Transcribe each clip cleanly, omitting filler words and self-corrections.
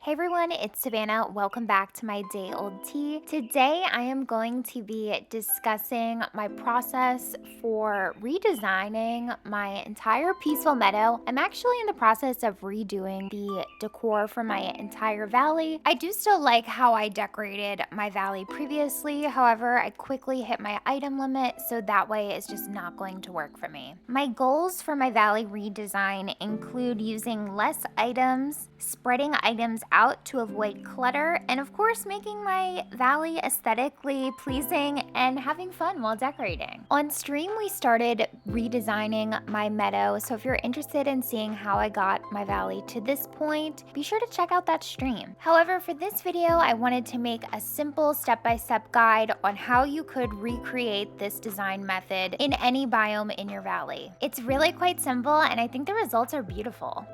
Hey everyone, it's Savannah. Welcome back to my day old tea. Today I am going to be discussing my process for redesigning my entire peaceful meadow. I'm actually in the process of redoing the decor for my entire valley. I do still like how I decorated my valley previously. However, I quickly hit my item limit, so that way it's just not going to work for me. My goals for my valley redesign include using less items, spreading items out to avoid clutter, and of course, making my valley aesthetically pleasing and having fun while decorating. On stream, we started redesigning my meadow, so if you're interested in seeing how I got my valley to this point, be sure to check out that stream. However, for this video, I wanted to make a simple step-by-step guide on how you could recreate this design method in any biome in your valley. It's really quite simple, and I think the results are beautiful.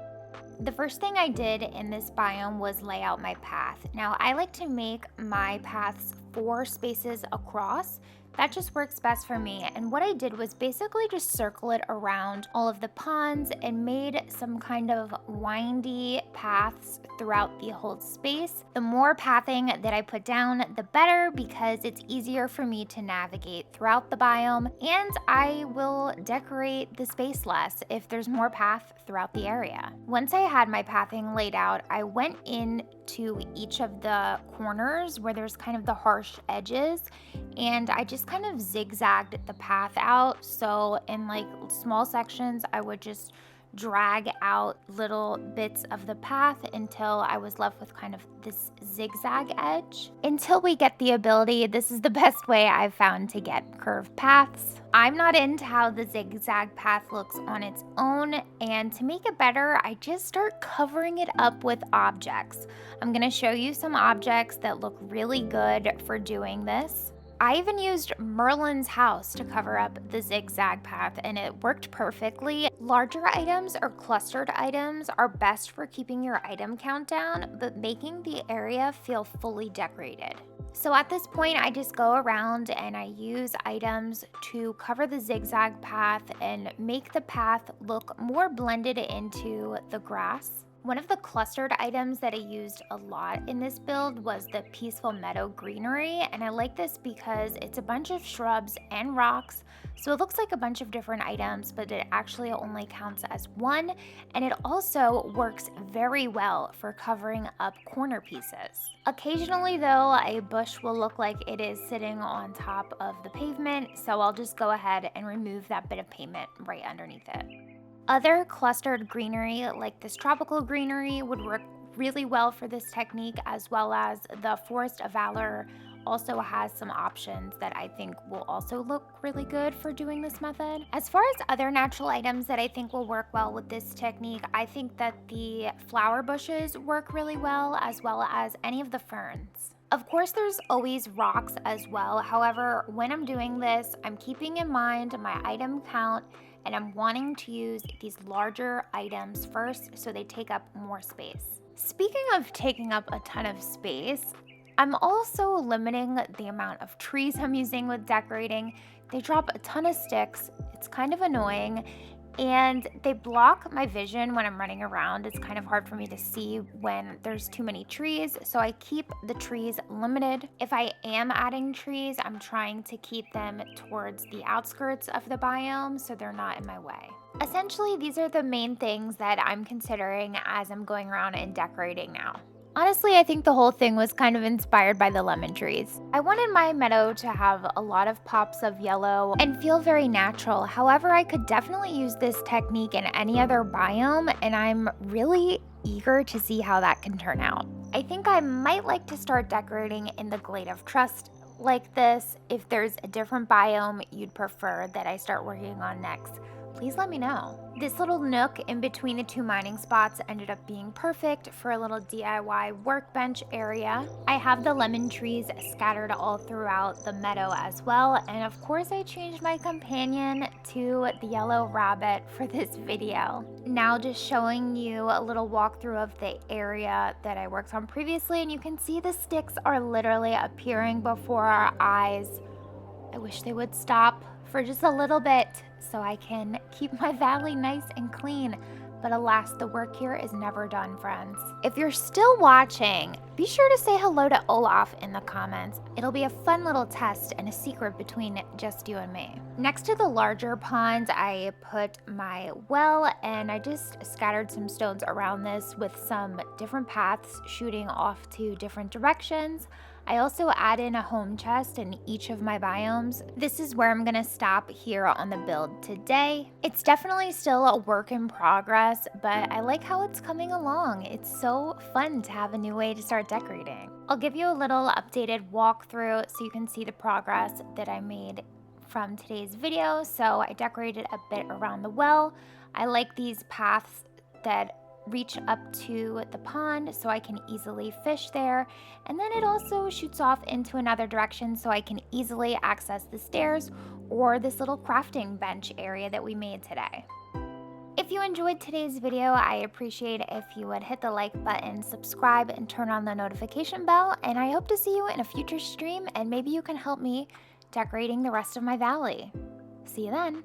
The first thing I did in this biome was lay out my path. Now, I like to make my paths 4 spaces across. That just works best for me. And what I did was basically just circle it around all of the ponds and made some kind of windy paths throughout the whole space. The more pathing that I put down, the better, because it's easier for me to navigate throughout the biome, and I will decorate the space less if there's more path throughout the area. Once I had my pathing laid out, I went into each of the corners where there's kind of the harsh edges, and I just kind of zigzagged the path out. So in like small sections, I would just drag out little bits of the path until I was left with kind of this zigzag edge. Until we get the ability, this is the best way I've found to get curved paths. I'm not into how the zigzag path looks on its own, and to make it better, I just start covering it up with objects. I'm gonna show you some objects that look really good for doing this. I even used Merlin's house to cover up the zigzag path, and it worked perfectly. Larger items or clustered items are best for keeping your item count down, but making the area feel fully decorated. So at this point, I just go around and I use items to cover the zigzag path and make the path look more blended into the grass. One of the clustered items that I used a lot in this build was the Peaceful Meadow Greenery, and I like this because it's a bunch of shrubs and rocks, so it looks like a bunch of different items, but it actually only counts as one, and it also works very well for covering up corner pieces. Occasionally though, a bush will look like it is sitting on top of the pavement, so I'll just go ahead and remove that bit of pavement right underneath it. Other clustered greenery, like this tropical greenery, would work really well for this technique, as well as the Forest of Valor also has some options that I think will also look really good for doing this method. As far as other natural items that I think will work well with this technique, I think that the flower bushes work really well as any of the ferns. Of course, there's always rocks as well. However, when I'm doing this, I'm keeping in mind my item count, and I'm wanting to use these larger items first so they take up more space. Speaking of taking up a ton of space, I'm also limiting the amount of trees I'm using with decorating. They drop a ton of sticks, it's kind of annoying, and they block my vision when I'm running around. It's kind of hard for me to see when there's too many trees, so I keep the trees limited. If I am adding trees, I'm trying to keep them towards the outskirts of the biome so they're not in my way. Essentially, these are the main things that I'm considering as I'm going around and decorating now. Honestly, I think the whole thing was kind of inspired by the lemon trees. I wanted my meadow to have a lot of pops of yellow and feel very natural. However, I could definitely use this technique in any other biome, and I'm really eager to see how that can turn out. I think I might like to start decorating in the Glade of Trust like this. If there's a different biome you'd prefer that I start working on next, please let me know. This little nook in between the 2 mining spots ended up being perfect for a little DIY workbench area. I have the lemon trees scattered all throughout the meadow as well, and of course I changed my companion to the yellow rabbit for this video. Now just showing you a little walkthrough of the area that I worked on previously, and you can see the sticks are literally appearing before our eyes. I wish they would stop for just a little bit so I can keep my valley nice and clean, but alas, the work here is never done, friends. If you're still watching, be sure to say hello to Olaf in the comments. It'll be a fun little test and a secret between just you and me. Next to the larger pond, I put my well, and I just scattered some stones around this with some different paths shooting off to different directions. I also add in a home chest in each of my biomes. This is where I'm gonna stop here on the build today. It's definitely still a work in progress, but I like how it's coming along. It's so fun to have a new way to start decorating. I'll give you a little updated walkthrough so you can see the progress that I made from today's video. So I decorated a bit around the well. I like these paths that reach up to the pond so I can easily fish there, and then it also shoots off into another direction so I can easily access the stairs or this little crafting bench area that we made today. If you enjoyed today's video, I appreciate it if you would hit the like button, subscribe, and turn on the notification bell, and I hope to see you in a future stream, and maybe you can help me decorating the rest of my valley. See you then.